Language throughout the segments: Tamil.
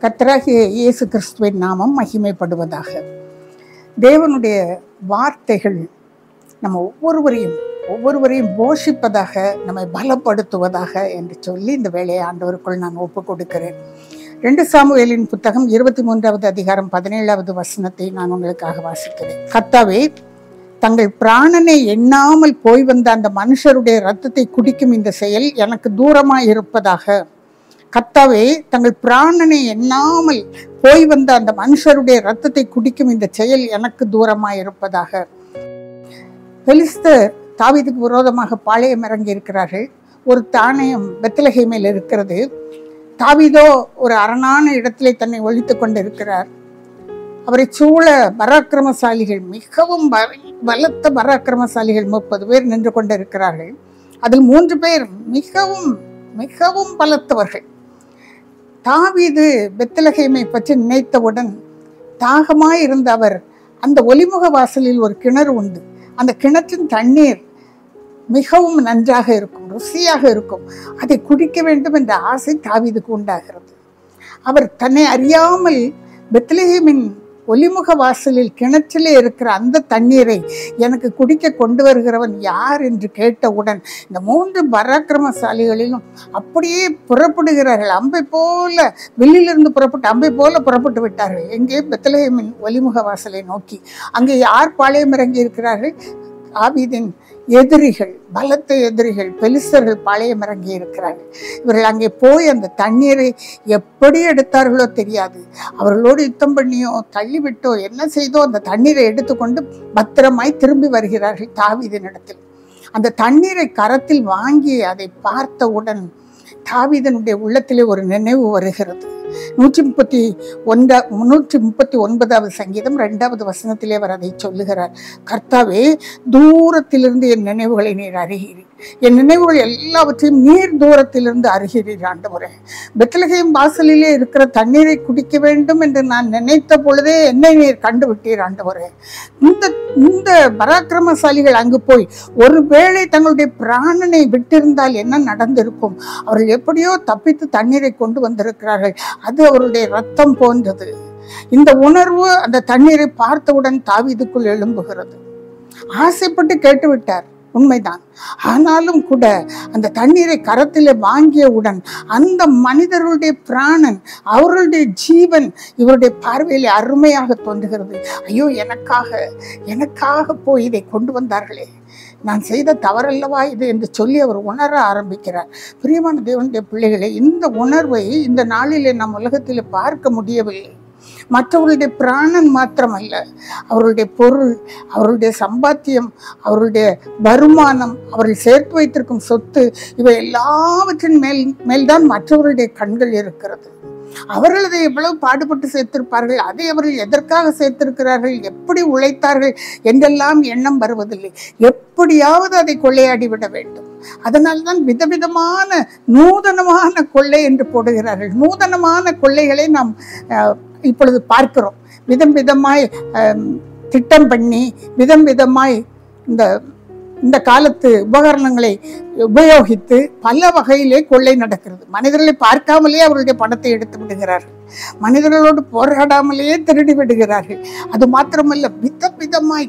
கர்த்தராகிய இயேசு கிறிஸ்துவின் நாமம் மகிமைப்படுவதாக. தேவனுடைய வார்த்தைகள் நம்ம ஒவ்வொருவரையும் போஷிப்பதாக, நம்மை பலப்படுத்துவதாக என்று சொல்லி இந்த வேலையை ஆண்டவருக்குள் நான் ஒப்பு கொடுக்கிறேன். 2 சாமுவேலின் புத்தகம் 23வது அதிகாரம் 17வது வசனத்தை நான் உங்களுக்காக வாசிக்கிறேன். கர்த்தாவே, தங்கள் பிராணனை எண்ணாமல் போய் வந்த அந்த மனுஷருடைய இரத்தத்தை குடிக்கும் இந்த செயல் எனக்கு தூரமாய் இருப்பதாக. கர்த்தாவே, தங்கள் பிராணனை எண்ணாமல் போய் வந்த அந்த மனுஷருடைய இரத்தத்தை குடிக்கும் இந்த செயல் எனக்கு தூரமாய் இருப்பதாக. பெலிஸ்தர் தாவீதுக்கு விரோதமாக பாளையம் இறங்கி இருக்கிறார்கள். ஒரு தானியம் பெத்லகேமில் இருக்கிறது. தாவீதோ ஒரு அரணான இடத்திலே தன்னை ஒழித்து கொண்டிருக்கிறார். அவரை சூழ பராக்கிரமசாலிகள், மிகவும் பலத்த பராக்கிரமசாலிகள் 30 பேர் நின்று கொண்டிருக்கிறார்கள். அதில் 3 பேர் மிகவும் மிகவும் பலத்தவர்கள். தாவீது பெத்லகேமை பற்றி நினைத்தவுடன் தாகமாய் இருந்த அவர், அந்த ஒலிமுக வாசலில் ஒரு கிணறு உண்டு. அந்த கிணற்றின் தண்ணீர் மிகவும் நன்றாக இருக்கும், ருசியாக இருக்கும். அதை குடிக்க வேண்டும் என்ற ஆசை தாவீதுக்கு உண்டாகிறது. அவர் தன்னை அறியாமல் பெத்லகேமின் ஒலிமுக வாசலில் கிணற்றிலே இருக்கிற அந்த தண்ணீரை எனக்கு குடிக்க கொண்டு வருகிறவன் யார் என்று கேட்டவுடன் இந்த 3 பராக்கிரமசாலிகளிலும் அப்படியே புறப்படுகிறார்கள். அம்பை போல, வில்லிலிருந்து புறப்பட்டு அம்பை போல புறப்பட்டு விட்டார்கள். எங்கே? பெத்லகேமின் ஒலிமுக வாசலை நோக்கி. அங்கே யார் பாளையம் இறங்கி இருக்கிறார்கள்? தாவீதின் எதிரிகள், பலத்த எதிரிகள், பெலிஸ்தர்கள் பாளையம் இறங்கி இருக்கிறார்கள். இவர்கள் அங்கே போய் அந்த தண்ணீரை எப்படி எடுத்தார்களோ தெரியாது. அவர்களோடு யுத்தம் பண்ணியோ தள்ளிவிட்டோ என்ன செய்தோ அந்த தண்ணீரை எடுத்துக்கொண்டு பத்திரமாய் திரும்பி வருகிறார்கள் தாவீதின் இடத்தில். அந்த தண்ணீரை கரத்தில் வாங்கி அதை பார்த்தவுடன் தாவீதனுடைய உள்ளத்திலே ஒரு நினைவு வருகிறது. 139வது சங்கீதம் 2வது வசனத்திலே அவர் அதை சொல்லுகிறார். கர்த்தாவே, தூரத்திலிருந்து என் நினைவுகளை நீர் அறிகிறீர். என் நினைவுகள் எல்லாவற்றையும் நீர் தூரத்திலிருந்து அறிகிறீர் ஆண்டவரே. பெத்லகேம் வாசலிலே இருக்கிற தண்ணீரை குடிக்க வேண்டும் என்று நான் நினைத்த பொழுதே என்னை நீர் கண்டுவிட்டீர் ஆண்டவரே. இந்த பராக்கிரமசாலிகள் அங்கு போய் ஒருவேளை தங்களுடைய பிராணனை விட்டிருந்தால் என்ன நடந்திருக்கும்? அவர்கள் எப்படியோ தப்பித்து தண்ணீரை கொண்டு வந்திருக்கிறார்கள். அது அவருடைய ரத்தம் போன்றது. இந்த உணர்வு அந்த தண்ணீரை பார்த்தவுடன் தாவீதுக்குள் எழும்புகிறது. ஆசைப்பட்டு கேட்டுவிட்டார், உண்மைதான். ஆனாலும் கூட அந்த தண்ணீரை கரத்திலே வாங்கியவுடன் அந்த மனிதர்களுடைய பிராணன், அவர்களுடைய ஜீவன் இவருடைய பார்வையிலே அருமையாக தோன்றுகிறது. ஐயோ, எனக்காக போய் இதை கொண்டு வந்தார்களே, நான் செய்த தவறல்லவா இது என்று சொல்லி அவர் உணர ஆரம்பிக்கிறார். பிரியமான தேவனுடைய பிள்ளைகளை, இந்த உணர்வை இந்த நாளிலே நாம் உலகத்தில் பார்க்க முடியவில்லை. மற்றவர்களுடைய பிராணன் மாத்திரமல்ல, அவர்களுடைய பொருள், அவர்களுடைய சம்பாத்தியம், அவர்களுடைய வருமானம், அவர்கள் சேர்த்து வைத்திருக்கும் சொத்து, இவை எல்லாவற்றின் மேல்தான் மற்றவர்களுடைய கண்கள் இருக்கிறது. அவர்கள் அதை எவ்வளவு பாடுபட்டு சேர்த்திருப்பார்கள், அதை அவர்கள் எதற்காக சேர்த்திருக்கிறார்கள், எப்படி உழைத்தார்கள் என்றெல்லாம் எண்ணம் வருவதில்லை. எப்படியாவது அதை கொள்ளையாடிவிட வேண்டும். அதனால்தான் விதவிதமான நூதனமான கொள்ளை என்று போடுகிறார்கள். நூதனமான கொள்ளைகளை நாம் இப்பொழுது பார்க்கிறோம். விதமாய் திட்டம் பண்ணி விதமாய் இந்த காலத்து உபகரணங்களை உபயோகித்து பல வகையிலே கொள்ளை நடக்கிறது. மனிதர்களை பார்க்காமலே அவர்களுடைய பணத்தை எடுத்து விடுகிறார்கள். மனிதர்களோடு போராடாமலேயே திருடி விடுகிறார்கள். அது மாத்திரமல்ல, விதமாய்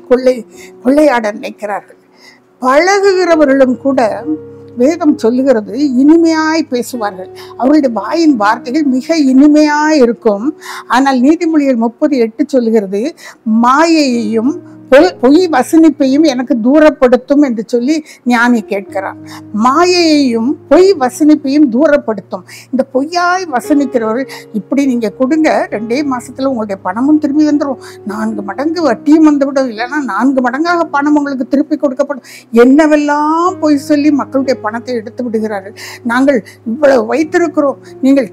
கொள்ளையாட நினைக்கிறார்கள். பழகுகிறவர்களும் கூட வேதம் சொல்லுகிறது, இனிமையாய் பேசுவார்கள். அவர்களுடைய வாயின் வார்த்தைகள் மிக இனிமையாய் இருக்கும். ஆனால் நீதிமொழிகள் 30:8 சொல்லுகிறது, மாயையையும் பொய் வசனிப்பையும் எனக்கு தூரப்படுத்தும் என்று சொல்லி ஞானி கேட்கிறான். மாயையையும் பொய் வசனிப்பையும் தூரப்படுத்தும். இந்த பொய்யாய் வசனிக்கிறவர்கள், இப்படி நீங்க கொடுங்க, 2 மாசத்துல உங்களுடைய பணமும் திரும்பி வந்துடும், 4 மடங்கு வட்டியும் வந்துவிடும், இல்லைன்னா 4 மடங்காக பணம் உங்களுக்கு திருப்பி கொடுக்கப்படும், என்னவெல்லாம் பொய் சொல்லி மக்களுடைய பணத்தை எடுத்து விடுகிறார்கள். நாங்கள் இவ்வளவு வைத்திருக்கிறோம், நீங்கள்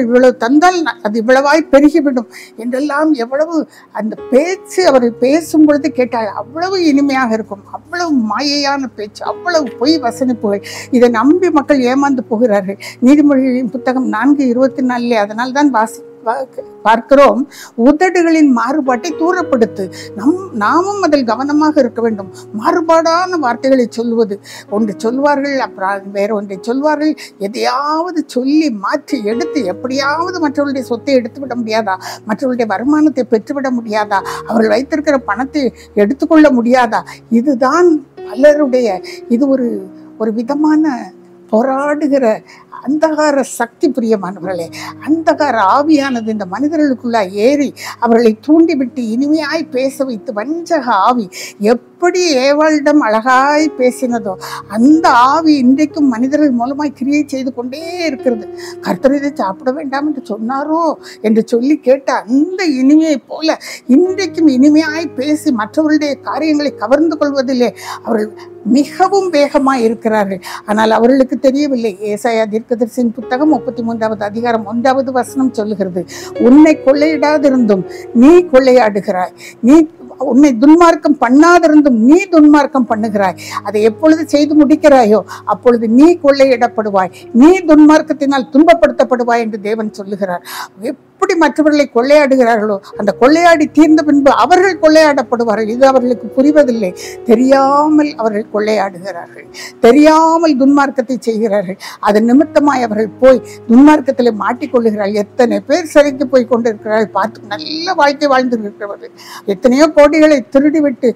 இவ்வளவு தந்தால் அது இவ்வளவாய் பெருகிவிடும் என்றெல்லாம் எவ்வளவு அந்த பேச்சு அவர்கள் பேசும் பொழுது கேட்டால் அவ்வளவு இனிமையாக இருக்கும். அவ்வளவு மாயையான பேச்சு, அவ்வளவு பொய் வசனிப்புகள். இதை நம்பி மக்கள் ஏமாந்து போகிறார்கள். நீதிமொழிகளின் புத்தகம் 4:24, அதனால் தான் பார்க்கிறோம், உதடுகளின் மாறுபாட்டை தூரப்படுத்து. நாமும் அதில் கவனமாக இருக்க வேண்டும். மாறுபாடான வார்த்தைகளை சொல்வது, ஒன்று சொல்வார்கள், அப்புறம் வேற ஒன்றை சொல்வார்கள். எதையாவது சொல்லி மாற்றி எடுத்து எப்படியாவது மற்றவர்களுடைய சொத்தை எடுத்து விட முடியாதா? மற்றவர்களுடைய வருமானத்தை பெற்றுவிட முடியாதா? அவர்கள் வைத்திருக்கிற பணத்தை எடுத்துக்கொள்ள முடியாதா? இதுதான் பலருடைய, இது ஒரு விதமான போராடுகிற அந்தகார சக்தி. பிரியமானவர்களே, அந்தகார ஆவியானது இந்த மனிதர்களுக்குள்ள ஏறி அவர்களை தூண்டிவிட்டு இனிமையாய் பேச வைத்து, வஞ்சக ஆவி எப்படி ஏவாளிடம் அழகாய் பேசினதோ அந்த ஆவி இன்றைக்கும் மனிதர்கள் மூலமாய் கிரியை செய்து கொண்டே இருக்கிறது. கர்த்தர் இதை சாப்பிட வேண்டாம் என்று சொன்னாரோ என்று சொல்லி கேட்ட அந்த இனிமையை போல இன்றைக்கும் இனிமையாய் பேசி மற்றவர்களுடைய காரியங்களை கவர்ந்து கொள்வதிலே அவர்கள் மிகவும் வேகமாய் இருக்கிறார்கள். ஆனால் அவர்களுக்கு தெரியவில்லை. ஏசாயா தீர்க்கதரிசியின் புத்தகம் 33வது அதிகாரம் 1வது வசனம் சொல்லுகிறது, உன்னை கொள்ளையிடாதிருந்தும் நீ கொள்ளையாடுகிறாய், நீ உன்னை துன்மார்க்கம் பண்ணாதிருந்தும் நீ துன்மார்க்கம் பண்ணுகிறாய். அதை எப்பொழுது செய்து முடிக்கிறாயோ அப்பொழுது நீ கொள்ளையிடப்படுவாய், நீ துன்மார்க்கத்தினால் துன்பப்படுத்தப்படுவாய் என்று தேவன் சொல்லுகிறார். எப்படி மற்றவர்களை கொள்ளையாடுகிறார்களோ அந்த கொள்ளையாடி தீர்ந்த பின்பு அவர்கள் கொள்ளையாடப்படுவார்கள். இது அவர்களுக்கு புரிவதில்லை. தெரியாமல் அவர்கள் கொள்ளையாடுகிறார்கள், தெரியாமல் துன்மார்க்கத்தை செய்கிறார்கள். அதன் நிமித்தமாய் அவர்கள் போய் துன்மார்க்கத்தில் மாட்டிக்கொள்ளுகிறார்கள். எத்தனை பேர் சிறைக்கு போய் கொண்டிருக்கிறார்கள். பார்த்து நல்ல வாழ்க்கை வாழ்ந்து இருக்கிறவர்கள் எத்தனையோ கோடிகளை திருடிவிட்டு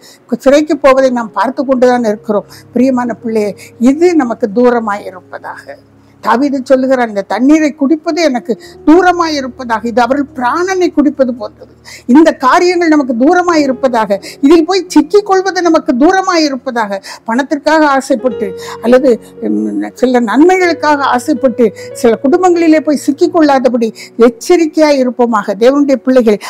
சிறைக்கு போவதை நாம் பார்த்து கொண்டுதான் இருக்கிறோம். பிரியமான பிள்ளையே, இது நமக்கு தூரமாய் இருப்பதாக. தாவீது சொல்லுகிறார், இந்த தண்ணீரை குடிப்பது எனக்கு தூரமாய் இருப்பதாக. இது அவர்கள் பிராணனை குடிப்பது போன்றது. இந்த காரியங்கள் நமக்கு தூரமாய் இருப்பதாக. இதில் போய் சிக்கிக் கொள்வது நமக்கு தூரமாய் இருப்பதாக. பணத்திற்காக ஆசைப்பட்டு அல்லது சில நன்மைகளுக்காக ஆசைப்பட்டு சில குடும்பங்களிலே போய் சிக்கிக் கொள்ளாதபடி எச்சரிக்கையாய் இருப்போமாக. தேவனுடைய பிள்ளைகள்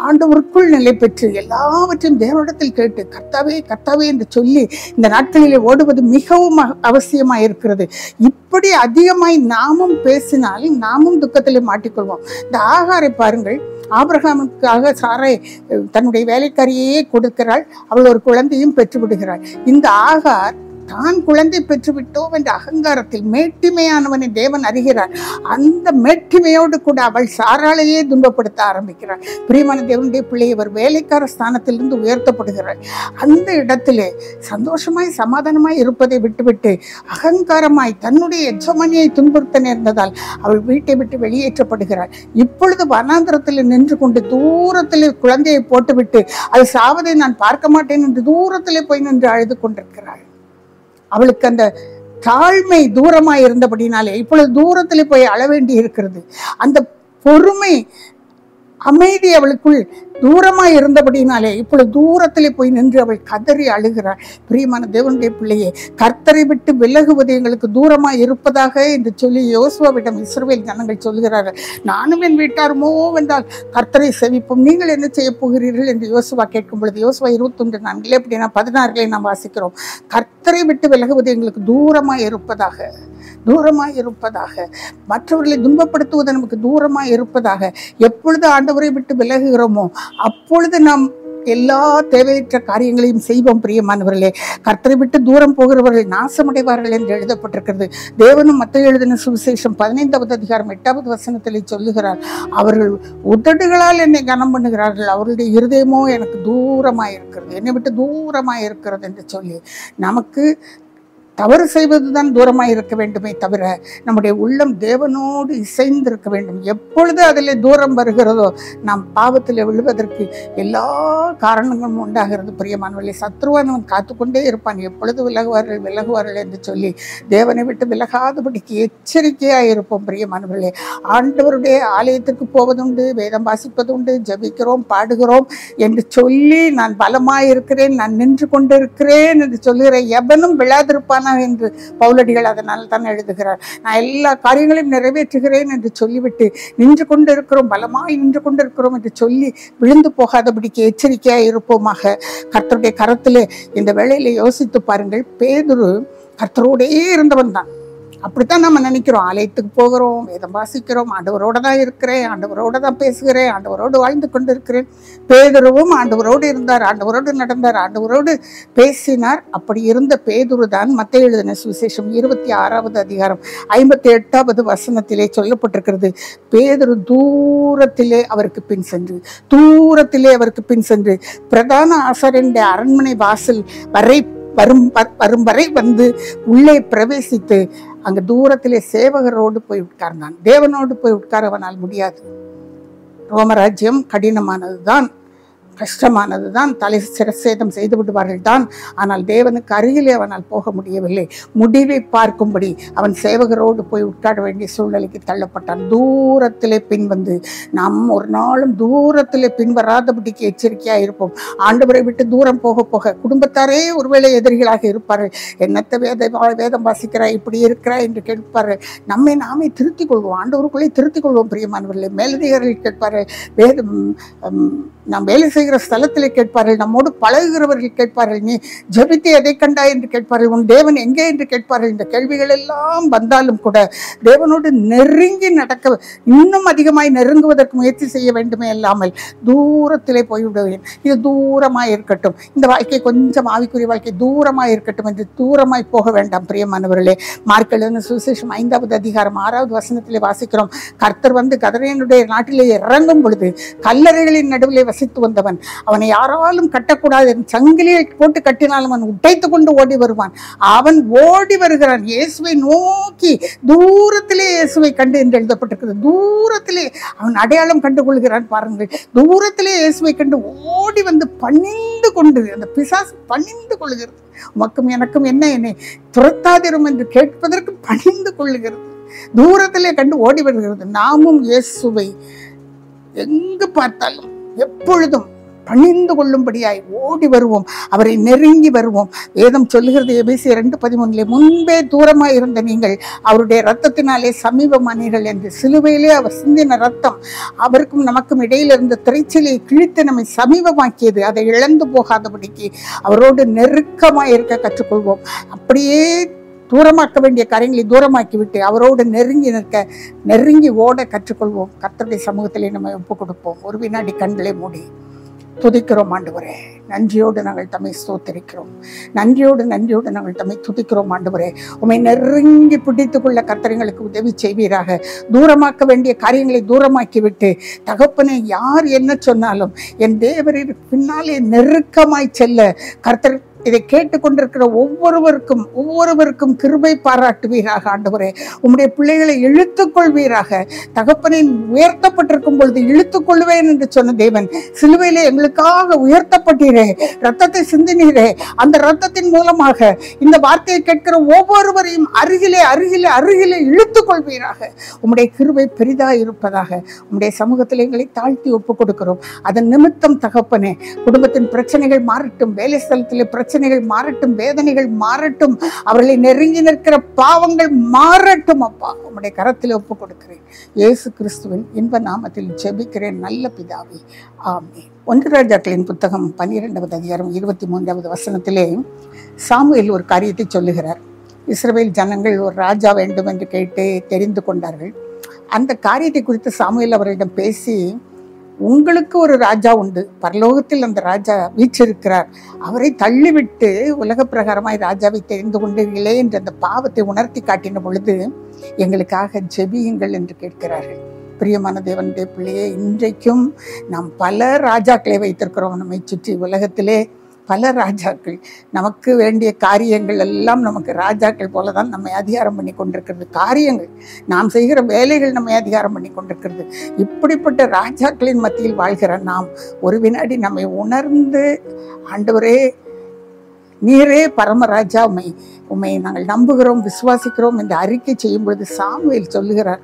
ஆண்டவருக்குள் நிலை பெற்று எல்லாவற்றையும் தேவனிடத்தில் கேட்டு கர்த்தாவே கர்த்தாவே என்று சொல்லி இந்த நாட்களிலே ஓடுவது மிகவும் அவசியமாய் இருக்கிறது. இப்படி அதிகமாய் நாமும் பேசினால் நாமும் துக்கத்திலே மாட்டிக்கொள்வோம். இந்த ஆகாரை பாருங்கள், ஆபிரகாமுக்காக சாரை தன்னுடைய வேலைக்காரியே கொடுக்கிறாள். அவள் ஒரு குழந்தையும் பெற்று விடுகிறாள். இந்த ஆகார் தான் குழந்தை பெற்றுவிட்டோம் என்ற அகங்காரத்தில் மேட்டிமையானவனை தேவன் அறிகிறார். அந்த மேட்டிமையோடு கூட அவள் சாராளையே துன்பப்படுத்த ஆரம்பிக்கிறாள். பிரியமான தேவனுடைய பிள்ளை, இவர் வேலைக்கார ஸ்தானத்திலிருந்து உயர்த்தப்படுகிறாள். அந்த இடத்திலே சந்தோஷமாய் சமாதானமாய் இருப்பதை விட்டுவிட்டு அகங்காரமாய் தன்னுடைய எஜமானியை துன்புறுத்த நேர்ந்ததால் அவள் வீட்டை விட்டு வெளியேற்றப்படுகிறாள். இப்பொழுது வனாந்திரத்தில் நின்று கொண்டு தூரத்திலே குழந்தையை போட்டுவிட்டு அது சாவதை நான் பார்க்க மாட்டேன் என்று தூரத்திலே போய் நின்று அழுது கொண்டிருக்கிறாள். அவளுக்கு அந்த தாழ்மை தூரமாய் இருந்தபடினாலே இப்பொழுது தூரத்திலே போய் அழ வேண்டி இருக்கிறது. அந்த பொறுமை அமைதி அவளுக்குள் தூரமாய் இருந்தபடினாலே இப்பொழுது தூரத்திலே போய் நின்று அவள் கதறி அழுகிறாள். பிரியமான தேவனுடைய பிள்ளையே, கர்த்தரை விட்டு விலகுவது எங்களுக்கு தூரமாய் இருப்பதாக என்று சொல்லி யோசுவாவிடம் இஸ்ரவேல் ஜனங்கள் சொல்கிறார்கள். நானும் என் வீட்டாருமோ என்றால் கர்த்தரை செவிப்போம், நீங்கள் என்ன செய்ய போகிறீர்கள் என்று யோசுவா கேட்கும் பொழுது யோசுவா 21:4 அப்படின்னா 16 நாம் வாசிக்கிறோம். கர்த்தரை விட்டு விலகுவது எங்களுக்கு தூரமாய் இருப்பதாக, தூரமாய் இருப்பதாக, மற்றவர்களை துன்பப்படுத்துவது நமக்கு தூரமாய் இருப்பதாக. எப்பொழுது ஆண்டவரை விட்டு விலகுகிறோமோ அப்பொழுது நாம் எல்லா தேவையற்ற காரியங்களையும் செய்வோம். பிரியமானவர்களே, கர்த்தரை விட்டு தூரம் போகிறவர்கள் நாசமடைவார்கள் என்று எழுதப்பட்டிருக்கிறது. தேவனும் மத்தேயு எழுதின சுவிசேஷம் 15வது அதிகாரம் 8வது வசனத்திலே சொல்லுகிறார், அவர்கள் உதடுகளால் என்னை கனம் பண்ணுகிறார்கள், அவர்களுடைய இருதயமோ எனக்கு தூரமாய் இருக்கிறது, என்னை விட்டு தூரமாய் இருக்கிறது என்று சொல்லி நமக்கு தவறு செய்வதுதான் தூரமாய் இருக்க வேண்டுமே தவிர நம்முடைய உள்ளம் தேவனோடு இசைந்திருக்க வேண்டும். எப்பொழுது அதில் தூரம் வருகிறதோ நாம் பாவத்தில் விழுவதற்கு எல்லா காரணங்களும் உண்டாகிறது. பிரியமானவர்களே, சத்ருவானவன் காத்துக்கொண்டே இருப்பான், எப்பொழுது விலகுவார்கள் என்று சொல்லி தேவனை விட்டு விலகாதபடிக்கு எச்சரிக்கையாக இருப்போம். பிரியமானவர்களே, ஆண்டவருடைய ஆலயத்திற்கு போவதுண்டு, வேதம் வாசிப்பதுண்டு, ஜபிக்கிறோம், பாடுகிறோம் என்று சொல்லி நான் பலமாய் இருக்கிறேன், நான் நின்று கொண்டிருக்கிறேன் என்று சொல்லுகிற எவனும் விழாதிருப்பான் என்று பவுலடிகள் அதனால் தான் எழுதுகிறார். நான் எல்லா காரியங்களையும் நிறைவேற்றுகிறேன் என்று சொல்லிவிட்டு நின்று கொண்டிருக்கிறோம், பலமாய் நின்று கொண்டிருக்கிறோம் என்று சொல்லி விழுந்து போகாதபடிக்கு எச்சரிக்கையாக இருப்போமாக. கர்த்தருடைய கரத்திலே இந்த வேளையில யோசித்து பாருங்கள். பேதுரு கர்த்தரோடே இருந்தவன் தான். அப்படித்தான் நம்ம நினைக்கிறோம். ஆலயத்துக்கு போகிறோம், வேதம் வாசிக்கிறோம், ஆண்டவரோட தான் இருக்கிறேன், ஆண்டவரோட தான் பேசுகிறேன், ஆண்டவரோடு வாழ்ந்து கொண்டு இருக்கிறேன். பேதுருவும் ஆண்டவரோடு இருந்தார், ஆண்டவரோடு நடந்தார், ஆண்டவரோடு பேசினார். அப்படி இருந்த பேதுரு தான் மத்தேயு எழுதின சுவிசேஷம் 26வது அதிகாரம் 58வது வசனத்திலே சொல்லப்பட்டிருக்கிறது. பேதுரு தூரத்திலே அவருக்கு பின் சென்று பிரதான ஆசாரியனுடைய அரண்மனை வாசல் வரை வரும் வரை வந்து உள்ளே பிரவேசித்து அங்க தூரத்திலே சேவகரோடு போய் உட்கார்ந்தான். தேவனோடு போய் உட்கார அவனால் முடியாது. ரோமராஜ்யம் கடினமானதுதான், கஷ்டமானதுதான், தலை சிரசேதம் செய்து விடுவார்கள் தான். ஆனால் தேவனுக்கு அருகிலே அவனால் போக முடியவில்லை. முடிவை பார்க்கும்படி அவன் சேவகரோடு போய் உட்கார வேண்டிய சூழ்நிலைக்கு தள்ளப்பட்டான். தூரத்திலே பின் வந்து நாம் ஒரு நாளும் தூரத்திலே பின்வராதபடிக்கு எச்சரிக்கையாக இருப்போம். ஆண்டவரை விட்டு தூரம் போக போக குடும்பத்தாரே ஒருவேளை எதிரிகளாக இருப்பார்கள். என்னத்தை வேதம் வாசிக்கிறாய், இப்படி இருக்கிறாய் என்று கேட்பார்கள். நம்மை நாமே திருத்திக் கொள்வோம், ஆண்டவருக்குள்ளே திருத்திக் கொள்வோம். பிரியமானவர்களே, மேலதிகாரிகள் கேட்பார்கள், நாம் வேலை செய்கிற ஸ்தலத்திலே கேட்பார்கள், நம்மோடு பழகுகிறவர்கள் கேட்பார்கள், நீ ஜெபித்து எதை கண்டாய் என்று கேட்பார்கள், உன் தேவன் எங்கே என்று கேட்பார்கள். இந்த கேள்விகள் எல்லாம் வந்தாலும் கூட தேவனோடு நெருங்கி நடக்க, இன்னும் அதிகமாய் நெருங்குவதற்கு முயற்சி செய்ய வேண்டுமே இல்லாமல் தூரத்திலே போய்விடுவேன், இது தூரமாய் இருக்கட்டும், இந்த வாழ்க்கை கொஞ்சம் ஆவிக்குரிய வாழ்க்கை தூரமாய் இருக்கட்டும் என்று தூரமாய் போக வேண்டாம். பிரியமானவர்களே, மார்க் எழுதின சுவிசேஷம் 5வது அதிகாரம் 6வது வசனத்திலே வாசிக்கிறோம். கர்த்தர் வந்து கதரேயனுடைய நாட்டிலே இறங்கும் பொழுது கல்லறைகளின் நடுவிலே வசித்து வந்தவன், அவனை யாராலும் கட்டக்கூடாது, சங்கிலியை போட்டு கட்டினாலும் அவன் உடைத்து கொண்டு ஓடி வருவான். அவன் ஓடி வருகிறான், இயேசுவை நோக்கி. தூரத்திலே இயேசுவை கண்டு என்று எழுதப்பட்டிருக்கிறது. தூரத்திலே அவன் அடையாளம் கண்டு கொள்கிறான். பாருங்கள், தூரத்திலே இயேசுவை கண்டு ஓடி வந்து பணிந்து கொண்டு, அந்த பிசாசு பணிந்து கொள்கிறது. உமக்கும் எனக்கும் என்ன, என்னை துரத்தாதிரும் என்று கேட்பதற்கு பணிந்து கொள்ளுகிறது. தூரத்திலே கண்டு ஓடி வருகிறது. நாமும் இயேசுவை எங்கு பார்த்தாலும் எப்பொழுதும் பணிந்து கொள்ளும்படியாய் ஓடி வருவோம், அவரை நெருங்கி வருவோம். வேதம் சொல்லுகிறது எபேசியர் 2:13, முன்பே தூரமாய் இருந்த நீங்கள் அவருடைய இரத்தத்தினாலே சமீபமானீர்கள் என்று. சிலுவையிலே அவர் சிந்தின ரத்தம் அவருக்கும் நமக்கும் இடையில இருந்த திரைச்சலை கிழித்து நம்மை சமீபமாக்கியது. அதை இழந்து போகாதபடிக்கு அவரோடு நெருக்கமாய் இருக்க கற்றுக்கொள்வோம். அப்படியே தூரமாக்க வேண்டிய காரியங்களை தூரமாக்கி விட்டு அவரோடு நெருங்கி ஓட கற்றுக்கொள்வோம். கர்த்தருடைய சமூகத்திலே நம்ம ஒப்பு கொடுப்போம். ஒரு வினாடி கண்களை மூடி துதிக்கிறோம். ஆண்டவரே, நன்றியோடு நாங்கள் தம்மை ஸ்தோத்திரிக்கிறோம். நன்றியோடு நாங்கள் தம்மை துதிக்கிறோம். ஆண்டவரே, உம்மை நெருங்கி பிடித்துக் கொள்ள கர்த்தர்களுக்கு உதவி செய்வீராக. தூரமாக்க வேண்டிய காரியங்களை தூரமாக்கி விட்டு, தகப்பனை யார் என்ன சொன்னாலும் என் தேவரின் பின்னாலே நெருக்கமாய் செல்ல கர்த்தர் இதை கேட்டுக்கொண்டிருக்கிற ஒவ்வொருவருக்கும் கிருபை பாராட்டுவீராக. ஆண்டவரே, உம்முடைய பிள்ளைகளை இழுத்துக்கொள்வீராக. தகப்பனை உயர்த்தப்பட்டிருக்கும் பொழுது இழுத்துக்கொள்வேன் என்று சொன்ன தேவன், சிலுவையிலே எங்களுக்காக உயர்த்தப்பட்டீரே, ரத்தத்தை சிந்தினீரே. அந்த ரத்தத்தின் மூலமாக இந்த வார்த்தையை கேட்கிற ஒவ்வொருவரையும் அருகிலே இழுத்துக்கொள்வீராக. உம்முடைய கிருபை பெரிதாக இருப்பதாக உம்முடைய சமூகத்தில் எங்களை தாழ்த்தி ஒப்புக் கொடுக்கிறோம். அதன் நிமித்தம் தகப்பனே, குடும்பத்தின் பிரச்சனைகள் மாறட்டும், வேலை ஸ்தலத்திலே பிரச்சனைகள் மாறட்டும், வேதனைகள் மாறட்டும், அவர்களை நெருங்கி நிற்கிற பாவங்கள் மாறட்டும். அப்பா, உம்முடைய கரத்தில் ஒப்புக் கொடுக்கிறேன். இயேசு கிறிஸ்துவின் இன்ப நாமத்தில் ஜெபிக்கிறேன் நல்ல பிதாவே, ஆமென். 1 ராஜாக்களின் புத்தகம் 12வது அதிகாரம் 23வது வசனத்திலே சாமுவேல் ஒரு காரியத்தை சொல்லுகிறார். இஸ்ரவேல் ஜனங்கள் ஒரு ராஜா வேண்டும் என்று கேட்டு தெரிந்து கொண்டார்கள். அந்த காரியத்தை குறித்து சாமுவேல் அவரிடம் பேசி, உங்களுக்கு ஒரு ராஜா உண்டு, பரலோகத்தில் அந்த ராஜா வீற்றிருக்கிறார், அவரை தள்ளிவிட்டு உலக பிரகாரமாய் ராஜாவை தெரிந்து கொண்டீர்களே என்று அந்த பாவத்தை உணர்த்தி காட்டின பொழுது, எங்களுக்காக ஜெபியுங்கள் என்று கேட்கிறார்கள். பிரியமான தேவனுடைய பிள்ளையே, இன்றைக்கும் நாம் பல ராஜாக்களை வைத்திருக்கிறோம். நம்மை சுற்றி உலகத்திலே பல ராஜாக்கள். நமக்கு வேண்டிய காரியங்கள் எல்லாம் நமக்கு ராஜாக்கள் போல தான் நம்மை அதிகாரம் பண்ணி கொண்டிருக்கிறது. காரியங்கள், நாம் செய்கிற வேலைகள் நம்மை அதிகாரம் பண்ணி கொண்டிருக்கிறது. இப்படிப்பட்ட ராஜாக்களின் மத்தியில் வாழ்கிற நாம் ஒரு வினாடி நம்மை உணர்ந்து, ஆண்டவரே நீரே பரமராஜா, உம்மை நாங்கள் நம்புகிறோம், விசுவாசிக்கிறோம் என்று அறிக்கை செய்யும் பொழுது சாமுவேல் சொல்லுகிறார்,